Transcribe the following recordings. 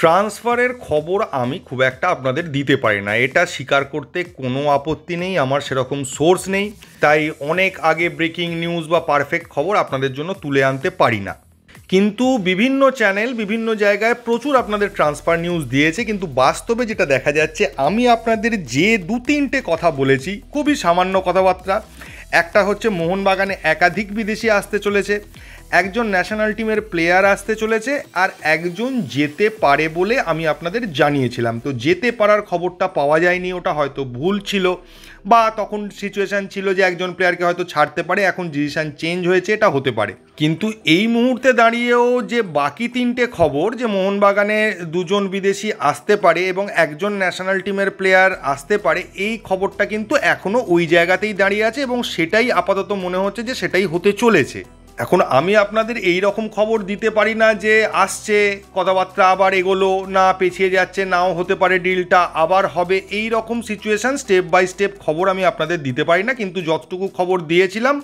ট্রান্সফারের খবর আমি খুব একটা আপনাদের দিতে পারি না, এটা স্বীকার করতে কোনো আপত্তি নেই। আমার সেরকম সোর্স নেই, তাই অনেক আগে ব্রেকিং নিউজ বা পারফেক্ট খবর আপনাদের জন্য তুলে আনতে পারি না। কিন্তু বিভিন্ন চ্যানেল বিভিন্ন জায়গায় প্রচুর আপনাদের ট্রান্সফার নিউজ দিয়েছে, কিন্তু বাস্তবে যেটা দেখা যাচ্ছে, আমি আপনাদের যে দু তিনটে কথা বলেছি খুবই সামান্য কথাবার্তা। একটা হচ্ছে মোহনবাগানে একাধিক বিদেশি আসতে চলেছে, একজন ন্যাশনাল টিমের প্লেয়ার আসতে চলেছে, আর একজন যেতে পারে বলে আমি আপনাদের জানিয়েছিলাম। তো যেতে পারার খবরটা পাওয়া যায়নি, ওটা হয়তো ভুল ছিল, বা তখন সিচুয়েশান ছিল যে একজন প্লেয়ারকে হয়তো ছাড়তে পারে, এখন ডিসিশান চেঞ্জ হয়েছে, এটা হতে পারে। কিন্তু এই মুহূর্তে দাঁড়িয়েও যে বাকি তিনটে খবর, যে মোহনবাগানে দুজন বিদেশি আসতে পারে এবং একজন ন্যাশনাল টিমের প্লেয়ার আসতে পারে, এই খবরটা কিন্তু এখনও ওই জায়গাতেই দাঁড়িয়ে আছে এবং সেটাই আপাতত মনে হচ্ছে যে সেটাই হতে চলেছে। এখন আমি আপনাদের এই রকম খবর দিতে পারি না যে আসছে, কথাবার্তা আবার এগোলো, না পেছিয়ে যাচ্ছে, নাও হতে পারে ডিলটা আবার হবে, এই রকম সিচুয়েশান স্টেপ বাই স্টেপ খবর আমি আপনাদের দিতে পারি না। কিন্তু যতটুকু খবর দিয়েছিলাম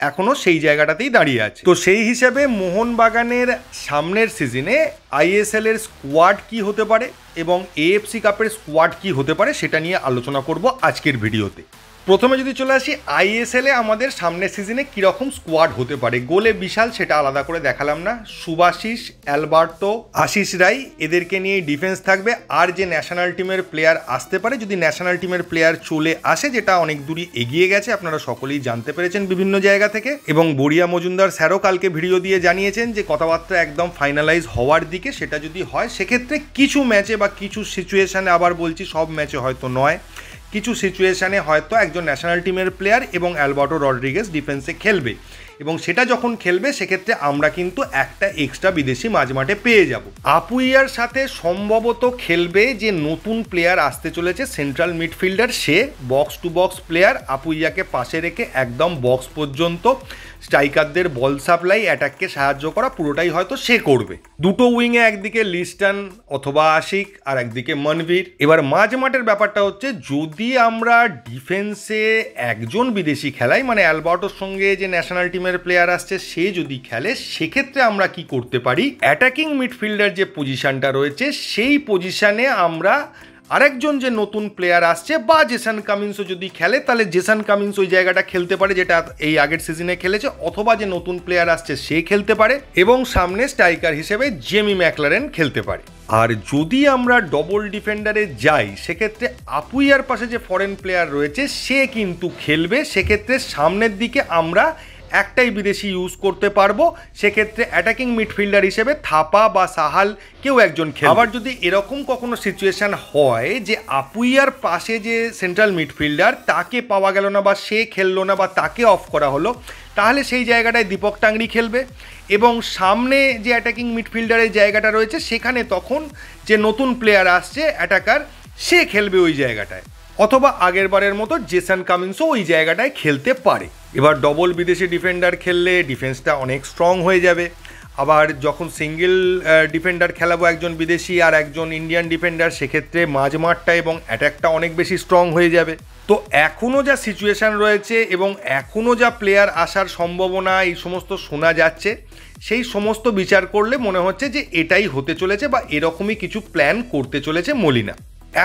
এখনও সেই জায়গাটাতেই দাঁড়িয়ে আছে। তো সেই হিসেবে মোহনবাগানের সামনের সিজনে আইএসএল এর স্কোয়াড কি হতে পারে এবং এএফসি কাপের স্কোয়াড কি হতে পারে সেটা নিয়ে আলোচনা করব আজকের ভিডিওতে। প্রথমে যদি চলে আসি আইএসএলে আমাদের সামনের সিজনে কীরকম স্কোয়াড হতে পারে। গোলে বিশাল, সেটা আলাদা করে দেখালাম না। সুভাশিস, অ্যালবার্টো, আশিস রাই, এদেরকে নিয়ে ডিফেন্স থাকবে। আর যে ন্যাশনাল টিমের প্লেয়ার আসতে পারে, যদি ন্যাশনাল টিমের প্লেয়ার চলে আসে, যেটা অনেক দূরই এগিয়ে গেছে, আপনারা সকলেই জানতে পেরেছেন বিভিন্ন জায়গা থেকে, এবং বড়িয়া মজুমদার স্যারও কালকে ভিডিও দিয়ে জানিয়েছেন যে কথাবার্তা একদম ফাইনালাইজ হওয়ার দিকে। সেটা যদি হয়, সেক্ষেত্রে কিছু ম্যাচে বা কিছু সিচুয়েশানে, আবার বলছি সব ম্যাচে হয়তো নয়, কিছু সিচুয়েশানে হয়তো একজন ন্যাশনাল টিমের প্লেয়ার এবং অ্যালবার্টো রড্রিগেজ ডিফেন্সে খেলবে, এবং সেটা যখন খেলবে সেক্ষেত্রে আমরা কিন্তু একটা এক্সট্রা বিদেশি মাঝমাঠে পেয়ে যাব। আপুইয়ার সাথে সম্ভবত খেলবে যে নতুন প্লেয়ার আসতে চলেছে central midfielder, say box to box player. আপুইয়াকে পাশে রেখে একদম বক্স পর্যন্ত স্ট্রাইকারদের বল সাপ্লাই, অ্যাটাককে সাহায্য করা, পুরোটাই হয়তো সে করবে। দুটো উইংয়ে একদিকে লিস্টন অথবা আশিক আর একদিকে মনভীর। এবার মাঝ মাঠের ব্যাপারটা হচ্ছে, যদি আমরা ডিফেন্সে একজন বিদেশি খেলাই, মানে অ্যালবার্টোর সঙ্গে যে ন্যাশনাল টিমের প্লেয়ার আসছে সে যদি খেলে, সেক্ষেত্রে আমরা কি করতে পারি, অ্যাটাকিং মিডফিল্ডার যে পজিশনটা রয়েছে সেই পজিশনে আমরা আরেকজন যে নতুন প্লেয়ার আসছে বা জেসন কামিন্সও যদি খেলে, তাহলে জেসন কামিন্স ওই জায়গাটা খেলতে পারে যেটা এই আগের সিজনে খেলেছে, অথবা যে নতুন প্লেয়ার আসছে সে খেলতে পারে, এবং সামনে স্ট্রাইকার হিসেবে জেমি ম্যাকলারেন খেলতে পারে। আর যদি আমরা ডবল ডিফেন্ডারে যাই, সেক্ষেত্রে আপুইয়ার পাশে যে ফরেন প্লেয়ার রয়েছে সে কিন্তু খেলবে। সেক্ষেত্রে সামনের দিকে আমরা একটাই বিদেশি ইউজ করতে পারবো, সেক্ষেত্রে অ্যাটাকিং মিডফিল্ডার হিসেবে থাপা বা সাহাল কেউ একজন খেলবে। আবার যদি এরকম কখনো সিচুয়েশান হয় যে আপুইয়ার পাশে যে সেন্ট্রাল মিডফিল্ডার তাকে পাওয়া গেল না, বা সে খেললো না, বা তাকে অফ করা হলো, তাহলে সেই জায়গাটায় দীপক টাংরি খেলবে, এবং সামনে যে অ্যাটাকিং মিডফিল্ডারের জায়গাটা রয়েছে সেখানে তখন যে নতুন প্লেয়ার আসছে অ্যাটাকার, সে খেলবে ওই জায়গাটায়, অথবা আগের বারের মতো জেসন কামিন্সও ওই জায়গাটায় খেলতে পারে। এবার ডবল বিদেশি ডিফেন্ডার খেললে ডিফেন্সটা অনেক স্ট্রং হয়ে যাবে। আবার যখন সিঙ্গেল ডিফেন্ডার খেলাবো একজন বিদেশি আর একজন ইন্ডিয়ান ডিফেন্ডার, সেক্ষেত্রে মাঝমাঠটা এবং অ্যাটাকটা অনেক বেশি স্ট্রং হয়ে যাবে। তো এখনও যা সিচুয়েশান রয়েছে এবং এখনও যা প্লেয়ার আসার সম্ভাবনা এই সমস্ত শোনা যাচ্ছে, সেই সমস্ত বিচার করলে মনে হচ্ছে যে এটাই হতে চলেছে, বা এরকমই কিছু প্ল্যান করতে চলেছে মলিনা।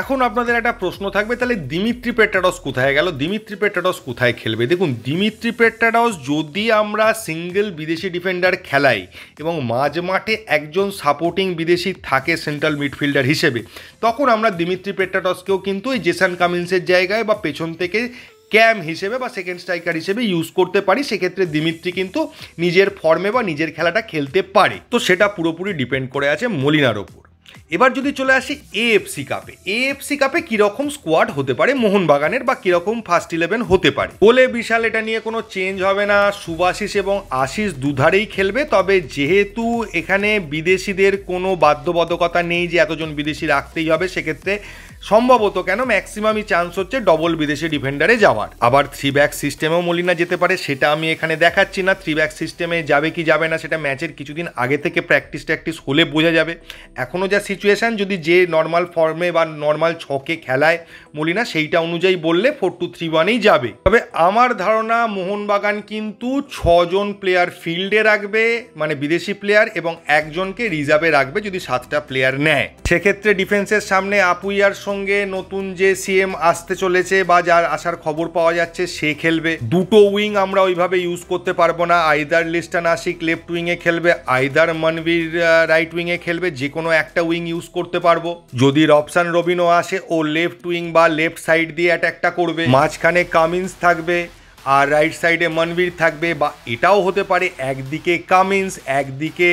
এখন আপনাদের একটা প্রশ্ন থাকবে, তাহলে দিমিত্রি পেট্রাডস কোথায় গেল, দিমিত্রি পেট্রাডস কোথায় খেলবে? দেখুন, দিমিত্রি পেট্রাডস যদি আমরা সিঙ্গেল বিদেশি ডিফেন্ডার খেলাই এবং মাঝ মাঠে একজন সাপোর্টিং বিদেশি থাকে সেন্ট্রাল মিডফিল্ডার হিসেবে, তখন আমরা দিমিত্রি পেট্রাডসকেও কিন্তু এই জেসন কামিন্সের জায়গায় বা পেছন থেকে ক্যাম হিসেবে বা সেকেন্ড স্ট্রাইকার হিসেবে ইউজ করতে পারি। সেক্ষেত্রে দিমিত্রি কিন্তু নিজের ফর্মে বা নিজের খেলাটা খেলতে পারে। তো সেটা পুরোপুরি ডিপেন্ড করে আছে মলিনার ওপর। এবার যদি চলে আসি এএফসি কাপে, এএফসি কাপে কীরকম স্কোয়াড হতে পারে মোহনবাগানের, বা কীরকম ফার্স্ট 11 হতে পারে। গোলে বিশাল, এটা নিয়ে কোনো চেঞ্জ হবে না। সুভাশিস এবং আশিস দুধারেই খেলবে, তবে যেহেতু এখানে বিদেশিদের কোনো বাধ্যবাধকতা নেই যে এতজন বিদেশি রাখতেই হবে, সেক্ষেত্রে সম্ভবত কেন ম্যাক্সিমামই চান্স হচ্ছে ডবল বিদেশি ডিফেন্ডারে যাওয়ার। আবার 3 ব্যাক সিস্টেমেও মলিনা যেতে পারে, সেটা আমি এখানে দেখাচ্ছি না। 3 ব্যাক সিস্টেমে যাবে কি যাবে না সেটা ম্যাচের কিছুদিন আগে থেকে প্র্যাকটিস হলে বোঝা যাবে। এখনও যা সিচুয়েশান, যদি যে নর্মাল ফর্মে বা নর্মাল ছকে খেলায় মলিনা সেইটা অনুযায়ী বললে 4-2-3-1-এই যাবে। তবে আমার ধারণা মোহনবাগান কিন্তু 6 জন প্লেয়ার ফিল্ডে রাখবে, মানে বিদেশি প্লেয়ার, এবং একজনকে রিজার্ভে রাখবে যদি 7টা প্লেয়ার নেয়। সেক্ষেত্রে ডিফেন্সের সামনে আপুইয়ার সঙ্গে নতুন যে সিএম আসতে চলেছে বা যার আসার খবর পাওয়া যাচ্ছে সে খেলবে। দুটো উইং আমরা ওইভাবে ইউজ করতে পারবো না, আইদার লিস্টন আশিক লেফট উইংয়ে খেলবে, আইদার মনবীর রাইট উইংয়ে খেলবে, যে কোনো একটা উইং ইউজ করতে পারবো। যদি রবসান রবিনো আসে ও লেফট উইং বা লেফট সাইড দিয়ে অ্যাটাকটা করবে, মাঝখানে কামিন্স থাকবে আর রাইট সাইডে মনবীর থাকবে, বা এটাও হতে পারে একদিকে কামিন্স একদিকে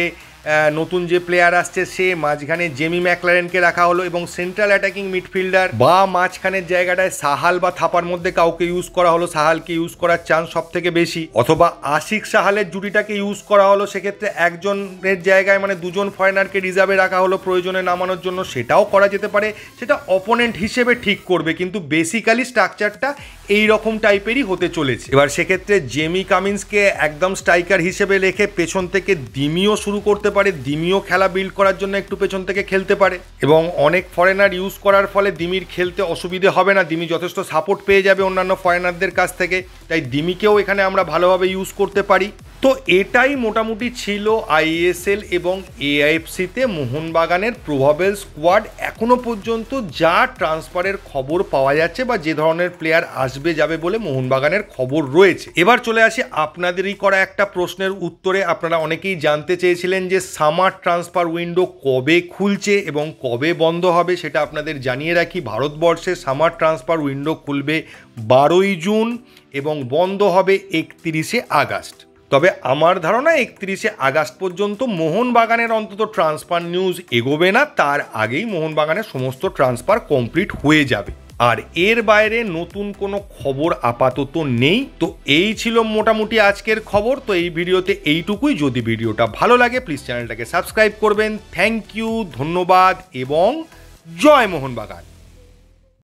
নতুন যে প্লেয়ার আসছে সে, মাঝখানে জেমি ম্যাকলারেনকে রাখা হলো এবং সেন্ট্রাল অ্যাটাকিং মিডফিল্ডার বা মাঝখানের জায়গাটায় সাহাল বা থাপার মধ্যে কাউকে ইউজ করা হলো, সাহালকে ইউজ করার চান্স সব থেকে বেশি, অথবা আশিক সাহালের জুটিটাকে ইউজ করা হলো, সেক্ষেত্রে একজনের জায়গায় মানে দুজন ফরেনারকে রিজার্ভে রাখা হলো প্রয়োজনে নামানোর জন্য, সেটাও করা যেতে পারে। সেটা অপোনেন্ট হিসেবে ঠিক করবে, কিন্তু বেসিক্যালি স্ট্রাকচারটা এই রকম টাইপেরই হতে চলেছে। এবার সেক্ষেত্রে জেমি কামিন্সকে একদম স্ট্রাইকার হিসেবে রেখে পেছন থেকে দিমিও শুরু করতে পারে, দিমিও খেলা বিল্ড করার জন্য একটু পেছন থেকে খেলতে পারে, এবং অনেক ফরেনার ইউজ করার ফলে দিমির খেলতে অসুবিধে হবে না, দিমি যথেষ্ট সাপোর্ট পেয়ে যাবে অন্যান্য ফরেনারদের কাছ থেকে, তাই দিমিকেও এখানে আমরা ভালোভাবে ইউজ করতে পারি। তো এটাই মোটামুটি ছিল আইএসএল এবং এআইএফসিতে মোহনবাগানের প্রবাবেল স্কোয়াড। এখনো পর্যন্ত যা ট্রান্সফারের খবর পাওয়া যাচ্ছে বা যে ধরনের প্লেয়ার আসবে যাবে বলে মোহনবাগানের খবর রয়েছে। এবার চলে আসি আপনাদেরই করা একটা প্রশ্নের উত্তরে। আপনারা অনেকেই জানতে চেয়েছিলেন যে সামার ট্রান্সফার উইন্ডো কবে খুলছে এবং কবে বন্ধ হবে, সেটা আপনাদের জানিয়ে রাখি। ভারতবর্ষে সামার ট্রান্সফার উইন্ডো খুলবে 12ই জুন এবং বন্ধ হবে 31শে আগস্ট। তবে আমার ধারণা 31শে আগস্ট পর্যন্ত মোহনবাগানের অন্তত ট্রান্সফার নিউজ এগোবে না, তার আগেই মোহনবাগানের সমস্ত ট্রান্সফার কমপ্লিট হয়ে যাবে। আর এর বাইরে নতুন কোনো খবর আপাতত নেই। তো এই ছিল মোটামুটি আজকের খবর। তো এই ভিডিওতে এইটুকুই। যদি ভিডিওটা ভালো লাগে প্লিজ চ্যানেলটাকে সাবস্ক্রাইব করবেন। থ্যাংক ইউ, ধন্যবাদ এবং জয় মোহনবাগান।